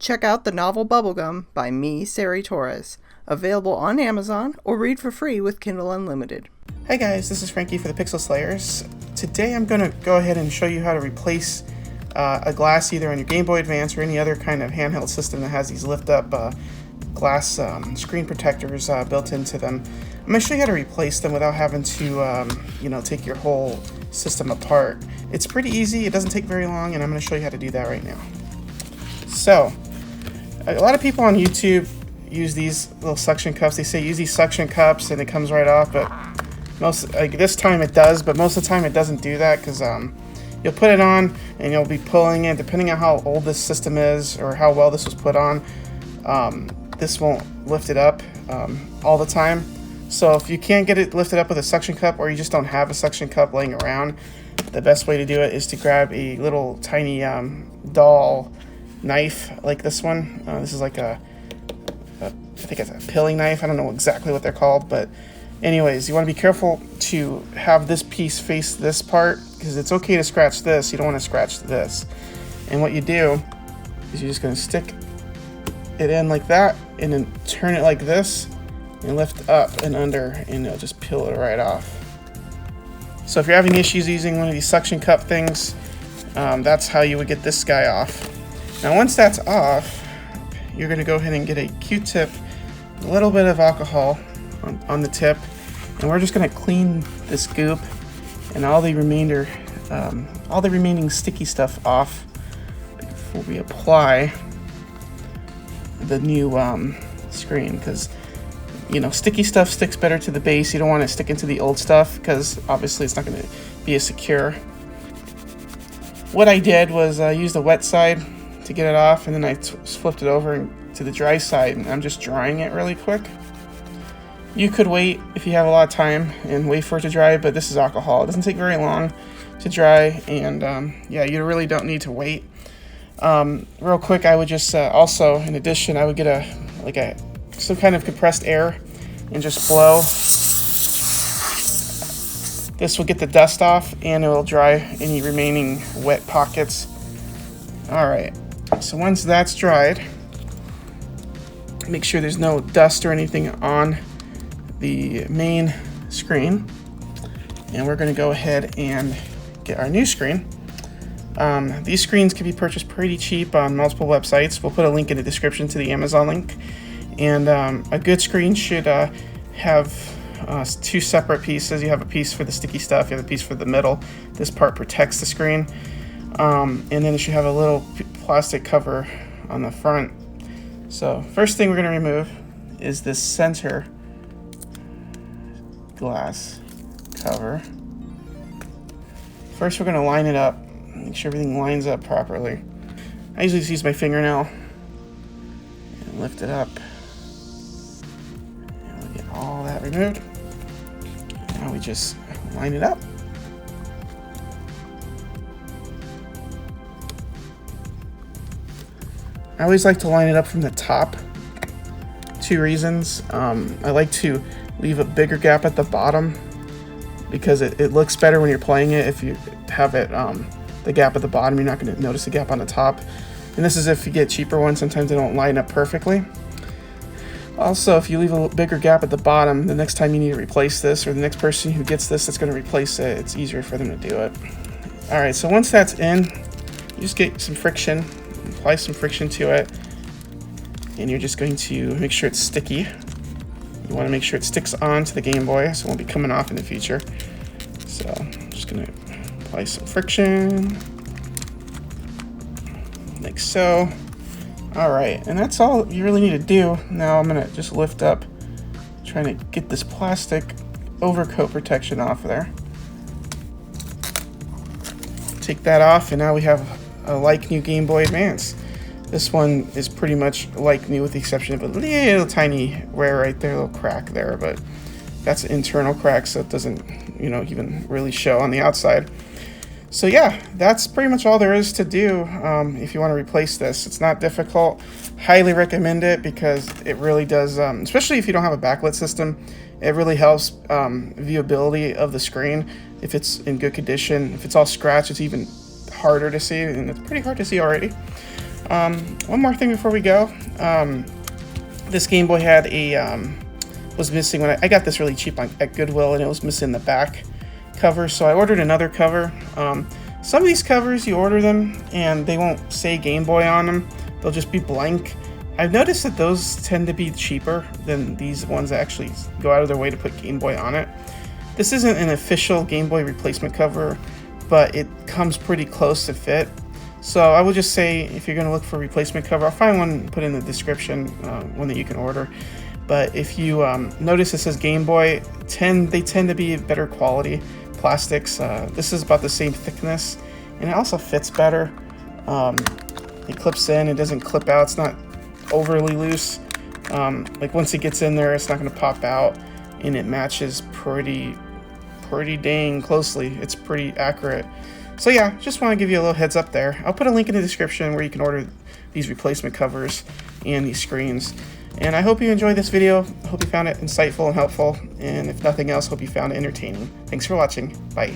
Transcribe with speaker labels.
Speaker 1: Check out the novel Bubblegum by me, Sari Torres, available on Amazon or read for free with Kindle Unlimited.
Speaker 2: Hi guys, this is Frankie for the Pixel Slayers. Today I'm going to go ahead and show you how to replace a glass either on your Game Boy Advance or any other kind of handheld system that has these lift-up glass screen protectors built into them. I'm going to show you how to replace them without having to take your whole system apart. It's pretty easy, it doesn't take very long, and I'm going to show you how to do that right now. So, a lot of people on YouTube use these little suction cups. They say use these suction cups and it comes right off, but this time it does, but most of the time it doesn't do that because you'll put it on and you'll be pulling it. Depending on how old this system is or how well this was put on, this won't lift it up all the time. So if you can't get it lifted up with a suction cup, or you just don't have a suction cup laying around, the best way to do it is to grab a little tiny doll knife like this one. This is like I think it's a pilling knife. I don't know exactly what they're called, but anyways, you want to be careful to have this piece face this part because it's okay to scratch this. You don't want to scratch this. And what you do is you're just going to stick it in like that and then turn it like this and lift up and under, and it'll just peel it right off. So if you're having issues using one of these suction cup things, that's how you would get this guy off. Now once that's off, you're going to go ahead and get a Q-tip, a little bit of alcohol on the tip, and we're just going to clean this goop and all the remaining sticky stuff off before we apply the new screen, because sticky stuff sticks better to the base. You don't want to stick into the old stuff because obviously it's not going to be as secure. What I did was use the wet side to get it off, and then I flipped it over to the dry side, and I'm just drying it really quick. You could wait if you have a lot of time and wait for it to dry, but this is alcohol. It doesn't take very long to dry, and yeah, you really don't need to wait. Real quick, I would just also, in addition, I would get some kind of compressed air and just blow. This will get the dust off and it will dry any remaining wet pockets. Alright, so once that's dried, make sure there's no dust or anything on the main screen, and we're going to go ahead and get our new screen. These screens can be purchased pretty cheap on multiple websites. We'll put a link in the description to the Amazon link. And a good screen should have two separate pieces. You have a piece for the sticky stuff, you have a piece for the middle. This part protects the screen. And then it should have a little plastic cover on the front. So first thing we're going to remove is this center glass cover. First we're going to line it up, make sure everything lines up properly. I usually just use my fingernail and lift it up. And we'll get all that removed. Now we just line it up. I always like to line it up from the top. Two reasons. I like to leave a bigger gap at the bottom because it looks better when you're playing it. If you have it the gap at the bottom, you're not going to notice the gap on the top. And this is if you get cheaper ones. Sometimes they don't line up perfectly. Also, if you leave a bigger gap at the bottom, the next time you need to replace this, or the next person who gets this that's going to replace it, it's easier for them to do it. Alright, so once that's in, you just get some friction, apply some friction to it, and you're just going to make sure it's sticky. You want to make sure it sticks onto the Game Boy, so it won't be coming off in the future. So, I'm just going to apply some friction, like so. Alright, and that's all you really need to do. Now I'm going to just lift up, trying to get this plastic overcoat protection off of there. Take that off, and now we have a like new Game Boy Advance. This one is pretty much like new with the exception of a little tiny wear right there, a little crack there, but that's an internal crack, so it doesn't, even really show on the outside. So yeah, that's pretty much all there is to do if you want to replace this. It's not difficult. Highly recommend it because it really does, especially if you don't have a backlit system, it really helps viewability of the screen if it's in good condition. If it's all scratched, it's even harder to see, and it's pretty hard to see already. One more thing before we go. This Game Boy had was missing when I got this really cheap at Goodwill, and it was missing the back cover, so I ordered another cover. Some of these covers, you order them and they won't say Game Boy on them. They'll just be blank. I've noticed that those tend to be cheaper than these ones that actually go out of their way to put Game Boy on it. This isn't an official Game Boy replacement cover, but it comes pretty close to fit. So I would just say, if you're going to look for a replacement cover, I'll find one and put in the description, one that you can order. But if you notice it says Game Boy, they tend to be better quality plastics. This is about the same thickness, and it also fits better. It clips in, it doesn't clip out, it's not overly loose. Like once it gets in there, it's not going to pop out, and it matches pretty dang closely. It's pretty accurate. So yeah, just want to give you a little heads up there. I'll put a link in the description where you can order these replacement covers and these screens. And I hope you enjoyed this video. I hope you found it insightful and helpful. And if nothing else, hope you found it entertaining. Thanks for watching. Bye.